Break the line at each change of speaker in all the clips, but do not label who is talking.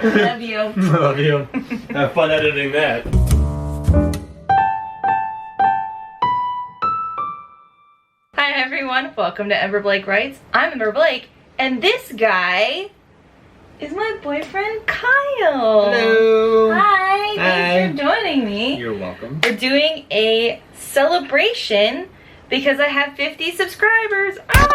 Love you.
Love you. Have fun editing that.
Hi everyone, welcome to Ember Blake Writes. I'm Ember Blake, and this guy is my boyfriend Kyle.
Hello.
Hi, thanks for joining me.
You're welcome.
We're doing a celebration because I have 50 subscribers. Ah!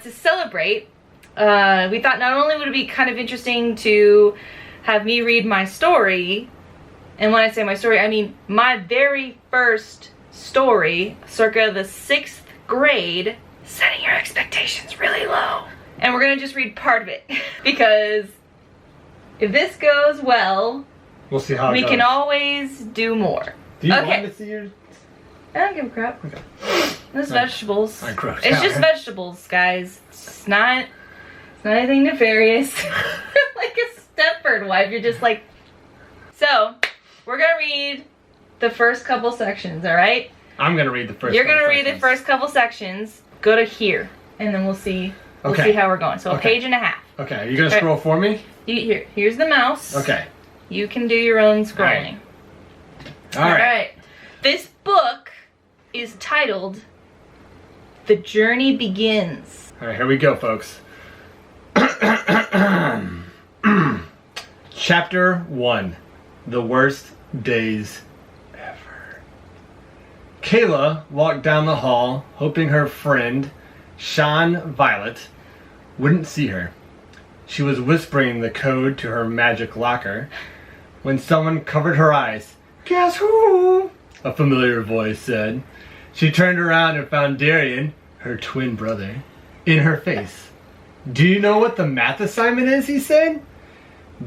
To celebrate, we thought not only would it be kind of interesting to have me read my story, and when I say my story, I mean my very first story, circa the 6th grade, setting your expectations really low. And we're gonna just read part of it because if this goes well,
we'll see how
we
it goes.
can always do more.
Do you
okay.
want to see your...
I don't give a crap.
Okay.
It's vegetables.
I croaked
It's
out.
just vegetables, guys. It's not anything nefarious. Like a Stepford wife. You're just like... So, we're gonna read the first couple sections, alright?
I'm gonna read the first
You're gonna
couple
read the
sections.
first couple sections. Go to here. And then we'll see how we're going. So a page and a half.
Okay, you gonna scroll for me?
Here's the mouse.
Okay.
You can do your own scrolling.
Alright.
This book is titled The Journey Begins.
Alright, here we go, folks. Chapter 1. The Worst Days Ever. Kayla walked down the hall, hoping her friend, Sean Violet, wouldn't see her. She was whispering the code to her magic locker when someone covered her eyes. "Guess who?" a familiar voice said. She turned around and found Darian, her twin brother, in her face. "Do you know what the math assignment is?" he said.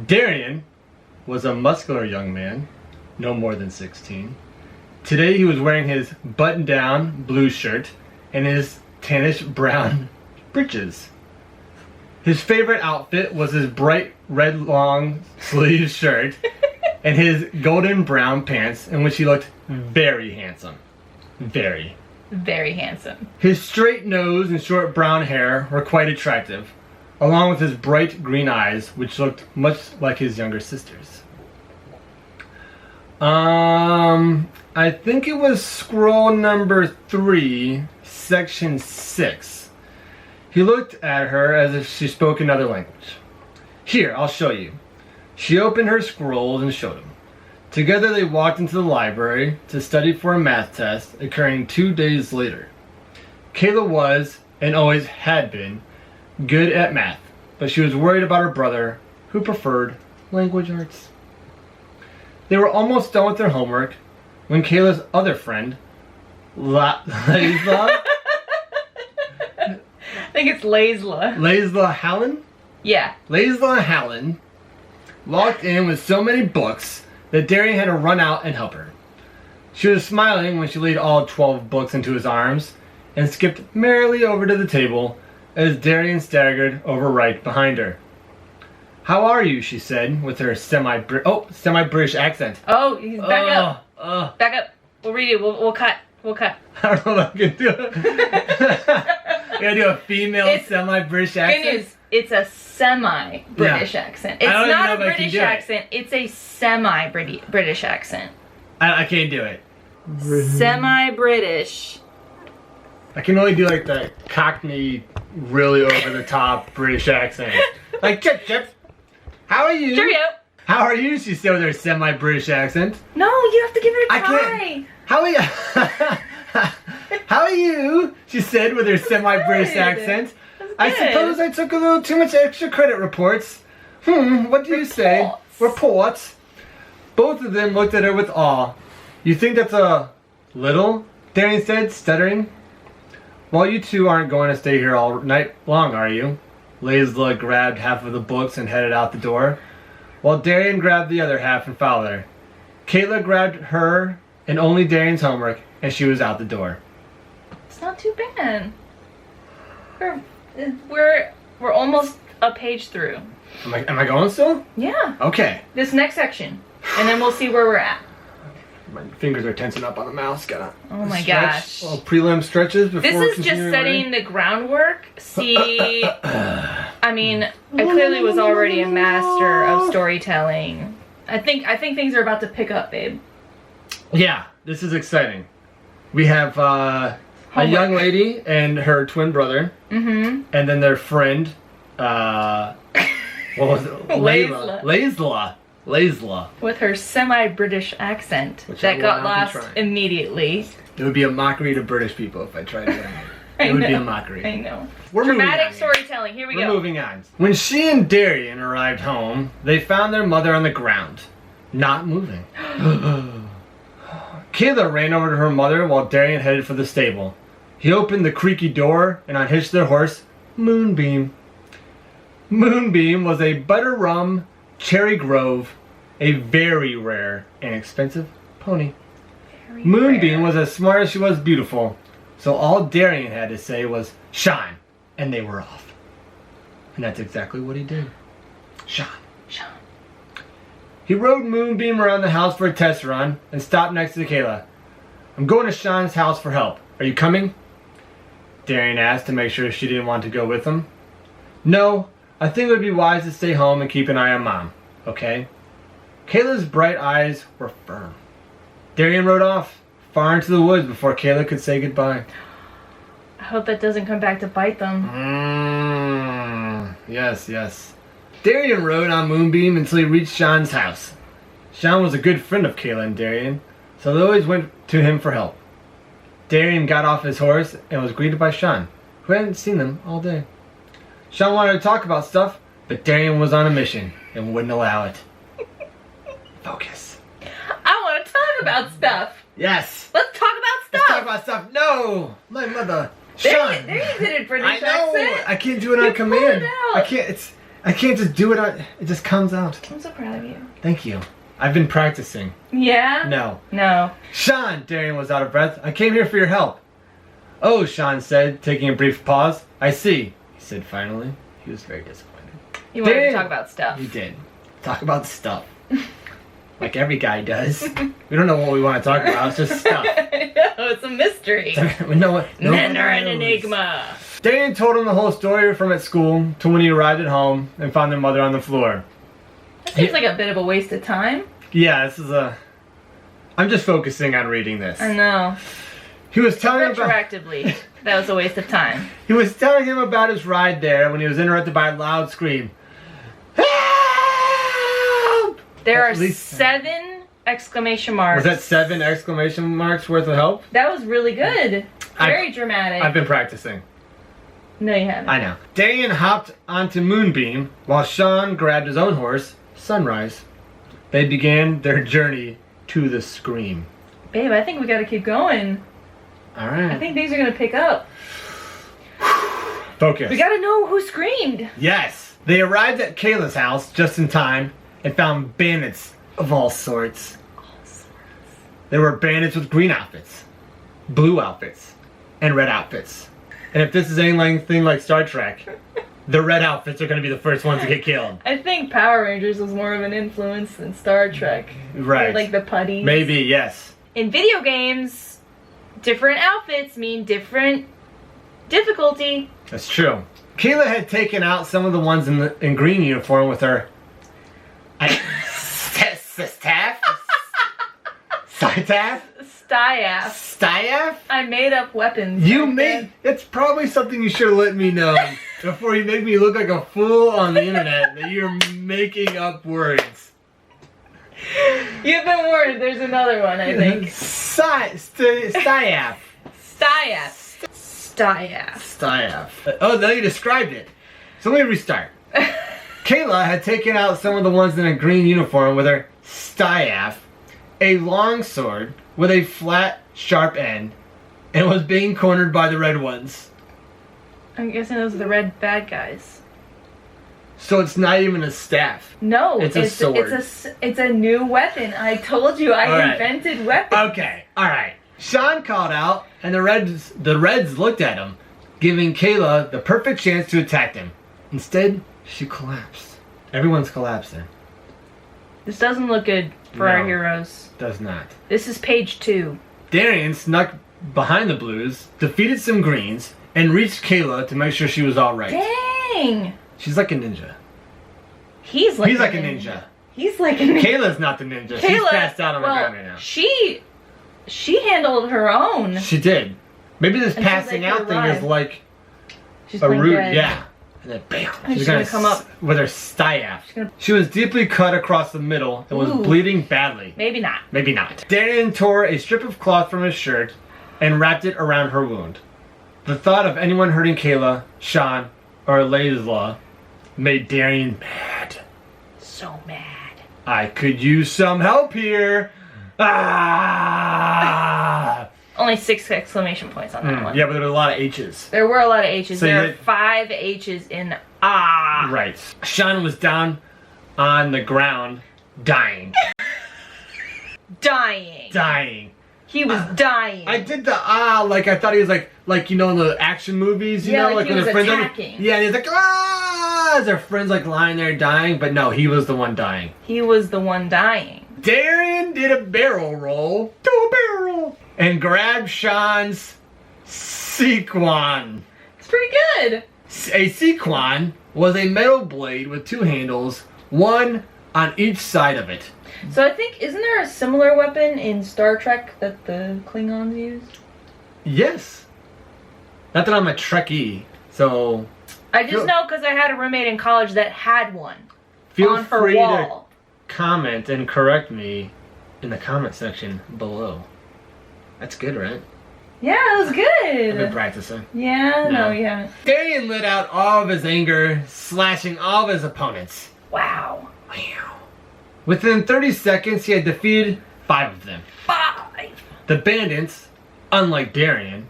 Darian was a muscular young man, no more than 16. Today he was wearing his button-down blue shirt and his tannish brown breeches. His favorite outfit was his bright red long sleeve shirt and his golden brown pants, in which he looked very handsome. Very.
Very handsome.
His straight nose and short brown hair were quite attractive, along with his bright green eyes, which looked much like his younger sister's. I think it was scroll number 3, section 6. He looked at her as if she spoke another language. "Here, I'll show you." She opened her scrolls and showed him. Together they walked into the library to study for a math test occurring 2 days later. Kayla was, and always had been, good at math, but she was worried about her brother, who preferred language arts. They were almost done with their homework when Kayla's other friend, Laisla,
I think it's Laisla.
Laisla Hallen?
Yeah.
Laisla Hallen walked in with so many books that Darian had to run out and help her. She was smiling when she laid all 12 books into his arms and skipped merrily over to the table as Darian staggered over right behind her. "How are you?" she said with her semi-British accent.
Oh, he's back up. Back up. We'll read it. We'll cut. We'll cut.
I don't know if I can do it. You gotta do a female semi-British accent?
Good news. It's a semi-British accent. It's
don't even
not
know
a
if I can
British
do it.
accent. It's a semi-British accent.
I can't do it.
Semi-British.
I can only do like the Cockney, really over the top British accent. Like, Chip, how are you?
Cheerio.
How are you? She said with her semi-British accent.
No, you have to give it a
I
try.
can't. How are you? How are you? She said with her semi-British
Good.
accent.
That's
I
good.
suppose I took a little too much extra credit reports. What do you say? Reports. Both of them looked at her with awe. "You think that's a little?" Darian said, stuttering. "Well, you two aren't going to stay here all night long, are you?" Laisla grabbed half of the books and headed out the door, while Darian grabbed the other half and followed her. Kayla grabbed her and only Darian's homework, and she was out the door.
It's not too bad. We're almost a page through.
Am I going still?
Yeah.
Okay.
This next section, and then we'll see where we're at.
My fingers are tensing up on the mouse. Gotta
Oh my
stretch.
gosh.
Little prelim stretches before
This is just
continuing
setting
writing.
the groundwork. See, I mean, I clearly was already a master of storytelling. I think things are about to pick up, babe.
Yeah, this is exciting. We have a young lady and her twin brother. Mm-hmm. And then their friend, what was it? Layla.
With her semi-British accent that got lost immediately.
It would be a mockery to British people if I tried to. It would be a mockery.
I know.
Dramatic
storytelling. Here we go.
We're moving on. When she and Darian arrived home, they found their mother on the ground, not moving. Kayla ran over to her mother while Darian headed for the stable. He opened the creaky door and unhitched their horse, Moonbeam. Moonbeam was a butter rum Cherry Grove, a very rare and expensive pony. Moonbeam was as smart as she was beautiful, so all Darian had to say was, "Shine," and they were off. And that's exactly what he did. Shine. He rode Moonbeam around the house for a test run and stopped next to Kayla. "I'm going to Sean's house for help. Are you coming?" Darian asked to make sure she didn't want to go with him. "No, I think it would be wise to stay home and keep an eye on Mom, okay?" Kayla's bright eyes were firm. Darian rode off, far into the woods before Kayla could say goodbye.
I hope that doesn't come back to bite them.
Yes. Darian rode on Moonbeam until he reached Sean's house. Sean was a good friend of Kayla and Darian, so they always went to him for help. Darian got off his horse and was greeted by Sean, who hadn't seen them all day. Sean wanted to talk about stuff, but Darian was on a mission and wouldn't allow it. Focus.
I want to talk about stuff.
Yes.
Let's talk about stuff.
Let's talk about stuff. No, my mother.
Sean. There you did it, British accent.
I can't do it on command.
It out.
I can't just do it on. It just comes out.
I'm so proud of you.
Thank you. I've been practicing.
Yeah? No.
Sean, Darian was out of breath. "I came here for your help." "Oh," Sean said, taking a brief pause. "I see," he said finally. He was very disappointed.
You wanted to talk about stuff.
He did. Talk about stuff. Like every guy does. We don't know what we want to talk about. It's just stuff.
No, it's a mystery.
We know what.
Men are an enigma.
Darian told him the whole story from at school to when he arrived at home and found their mother on the floor.
That seems like a bit of a waste of time.
Yeah, I'm just focusing on reading this.
I know.
He was telling him
retroactively, that was a waste of time.
He was telling him about his ride there when he was interrupted by a loud scream. Help!
There are 7 exclamation marks.
Was that 7 exclamation marks worth of help?
That was really good. Very dramatic.
I've been practicing.
No, you haven't.
I know. Darian hopped onto Moonbeam while Sean grabbed his own horse, Sunrise. They began their journey to the scream.
Babe, I think we gotta keep going.
Alright.
I think things are gonna pick up.
Focus.
We gotta know who screamed.
Yes. They arrived at Kayla's house just in time and found bandits of all sorts. There were bandits with green outfits, blue outfits, and red outfits. And if this is anything like Star Trek, the red outfits are going to be the first ones to get killed.
I think Power Rangers was more of an influence than Star Trek.
Right.
Like the putties.
Maybe, yes.
In video games, different outfits mean different difficulty.
That's true. Kayla had taken out some of the ones in green uniform with her staff? Staff?
I made up weapons.
It's probably something you should have let me know before you make me look like a fool on the internet that you're making up words.
You've been warned. There's another one, I think.
Staff. Oh, now you described it. So let me restart. Kayla had taken out some of the ones in a green uniform with her staff, a long sword with a flat, sharp end, and was being cornered by the red ones.
I'm guessing those are the red bad guys.
So it's not even a staff.
No,
it's a sword.
It's a new weapon. I told you I invented weapons.
Okay, alright. Sean called out, and the reds looked at him, giving Kayla the perfect chance to attack them. Instead, she collapsed. Everyone's collapsing.
This doesn't look good for our heroes.
Does not.
This is page 2.
Darian snuck behind the blues, defeated some greens, and reached Kayla to make sure she was alright.
Dang!
She's like a ninja.
He's like
a ninja.
He's like a ninja.
Kayla's not the ninja. She's passed out on the ground right now.
She handled her own.
She did. Maybe this passing out thing is like a root.
Dead.
Yeah. And then bam.
She's gonna come up
with her staff. She was deeply cut across the middle and was bleeding badly.
Maybe not.
Maybe not. Darian tore a strip of cloth from his shirt and wrapped it around her wound. The thought of anyone hurting Kayla, Sean, or Laisla made Darian mad.
So mad.
I could use some help here. Ah!
Only 6 exclamation points on that one.
Yeah, but there were a lot of H's.
There were a lot of H's.
So
there are 5 H's in ah.
Right. Sean was down on the ground, dying.
Dying. He was dying.
I did the like I thought he was like in the action movies, you know,
like he
when
was
their friends
attacking.
yeah, and he's like as their friends like lying there dying, but no, he was the one dying.
He was the one dying.
Darian did a barrel roll to a barrel and grabbed Sean's sequan.
It's pretty good.
A sequan was a metal blade with 2 handles, one on each side of it.
So I think, isn't there a similar weapon in Star Trek that the Klingons use?
Yes. Not that I'm a Trekkie, so...
I just know because I had a roommate in college that had one on her
free
wall.
to comment and correct me in the comment section below. That's good, right?
Yeah, it was
I've been
good.
practicing.
Yeah, no, you haven't.
Darian let out all of his anger, slashing all of his opponents.
Wow.
Within 30 seconds, he had defeated 5 of them.
5.
The bandits, unlike Darian,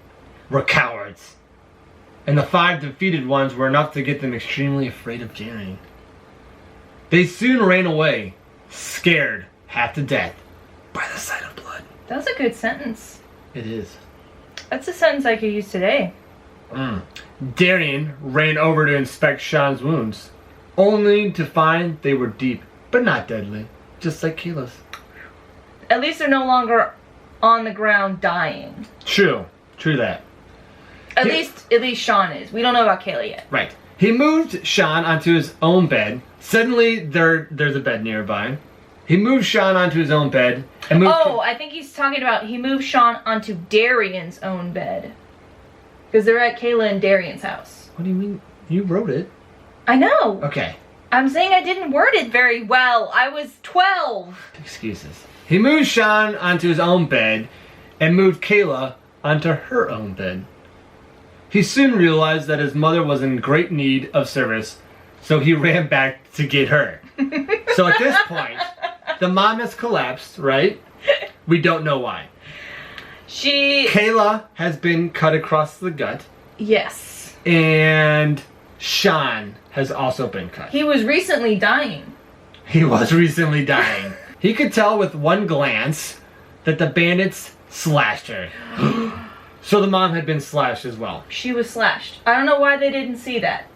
were cowards. And the 5 defeated ones were enough to get them extremely afraid of Darian. They soon ran away, scared half to death by the sight of blood.
That was a good sentence.
It is.
That's a sentence I could use today.
Darian ran over to inspect Sean's wounds, only to find they were deep, but not deadly, just like Kayla's.
At least they're no longer on the ground dying.
True that.
At least Sean is. We don't know about Kayla yet.
Right. He moved Sean onto his own bed. Suddenly, there's a bed nearby. He moved Sean onto his own bed and moved.
I think he's talking about he moved Sean onto Darian's own bed. Because they're at Kayla and Darian's house.
What do you mean? You wrote it.
I know.
Okay.
I'm saying I didn't word it very well. I was 12.
Excuses. He moved Sean onto his own bed and moved Kayla onto her own bed. He soon realized that his mother was in great need of service, so he ran back to get her. So at this point, the mom has collapsed, right? We don't know why. Kayla has been cut across the gut.
Yes.
And Sean has also been cut.
He was recently dying.
He was recently dying. He could tell with one glance that the bandits slashed her. So the mom had been slashed as well.
She was slashed. I don't know why they didn't see that.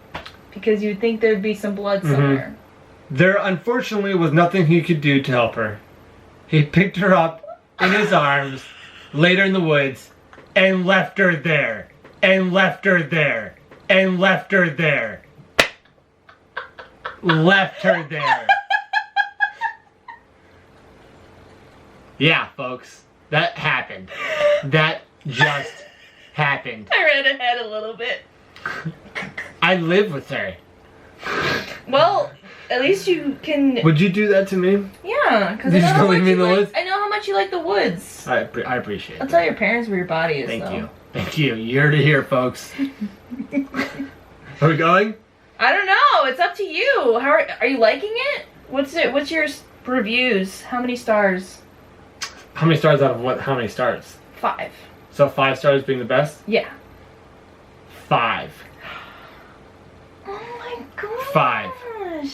Because you'd think there'd be some blood somewhere.
There unfortunately was nothing he could do to help her. He picked her up in his arms, laid her in the woods, and left her there. And left her there. And left her there. Left her there. Yeah, folks. That happened. That just happened.
I read ahead a little bit.
I live with her.
Well, at least you can...
Would you do that to me?
Yeah, because
Did you just leave me in the woods?
I know how much you like the woods.
I appreciate it.
I'll tell your parents where your body is,
Thank
though.
you. Thank you. You heard it here, folks. Are we going?
I don't know. It's up to you. How are you liking it? What's your reviews? How many stars?
How many stars out of what? How many stars?
5.
So 5 stars being the best?
Yeah.
5.
Oh my gosh.
5.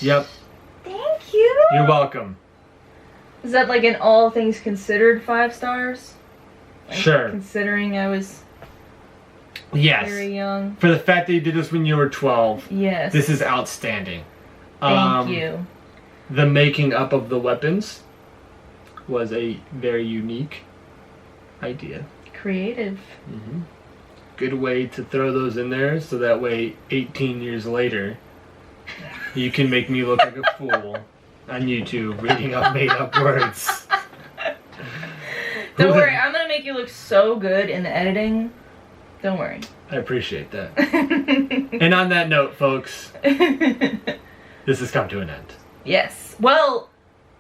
Yep.
Thank you.
You're welcome.
Is that like an all things considered 5 stars? Like,
sure.
Considering I was
yes.
very young.
For the fact that you did this when you were 12.
Yes.
This is outstanding.
Thank you.
The making up of the weapons was a very unique idea.
Creative.
Good way to throw those in there so that way 18 years later you can make me look like a fool on YouTube reading up made up words.
Don't worry, I'm gonna make you look so good in the editing. Don't worry.
I appreciate that. And on that note, folks, this has come to an end.
Yes. Well,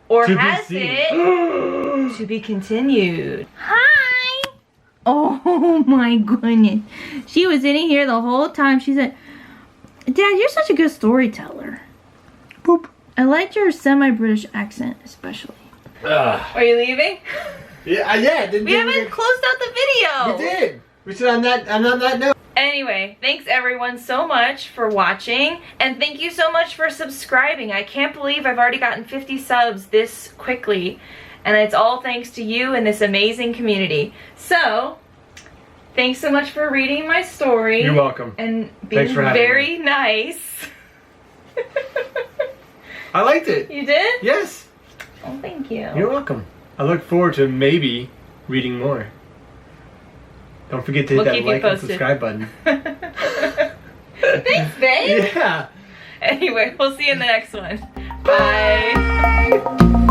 or
To be
has
seen.
it to be continued?
Hi! Oh my goodness. She was sitting here the whole time. She said, Dad, you're such a good storyteller.
Boop.
I liked your semi-British accent, especially.
Are you leaving?
Yeah.
We haven't closed out the video.
We did. We said on that note.
Anyway, thanks everyone so much for watching, and thank you so much for subscribing. I can't believe I've already gotten 50 subs this quickly, and it's all thanks to you and this amazing community. So, thanks so much for reading my story.
You're welcome.
And being
Thanks for having
very nice.
I liked it.
You did?
Yes.
Oh, thank you.
You're welcome. I look forward to maybe reading more. Don't forget to hit
We'll
that
keep you
like and
posted.
subscribe button.
Thanks, babe.
Yeah.
Anyway, we'll see you in the next one. Bye.